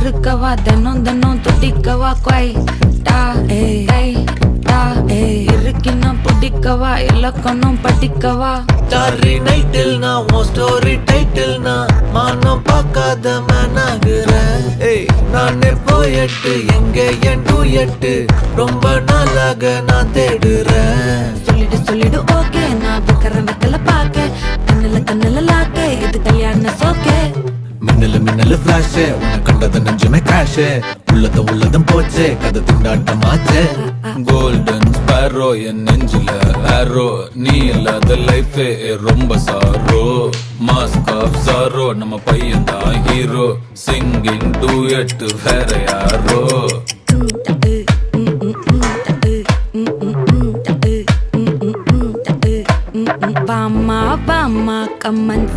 இருக்கவா தினம் தினம் துடிக்கவா குவை டா டா இருக்கின்னா பிடிக்கவா இலக்கணம் படிக்கவா ஸ்டாரி நைட்டில் நான் உன் ஸ்டோரி டைட்டில் நான் மானம் பார்க்காத மேனாகிறேன். நானே போயட்டு எங்க என் டூயட்டு ரொம்ப நாளாக நான் தேடுறேன். சொல்லிடு ஓகே நான் வைக்கிறேன் வெத்தல பாக்க கண்ணுல லாக்க இது கல்யாண சோக்கே மின்னலு ஃபிளாஷ் உன்னை கண்டத நெஞ்சுமே கிராஷ் உள்ளதும் போச்சே கதை திண்டாட்டமாச்சே. கோல்டன் ஸ்பேரோ என் நெஞ்சில ஆரோ நீ இல்லாத லைஃபே ரொம்ப சாரோ மாஸ்க் ஆஃப் சாரோ நம்ம பையன் தான் ஹீரோ சிங்கிங் டூயட் வேற யாரோ பாமா கம்மன்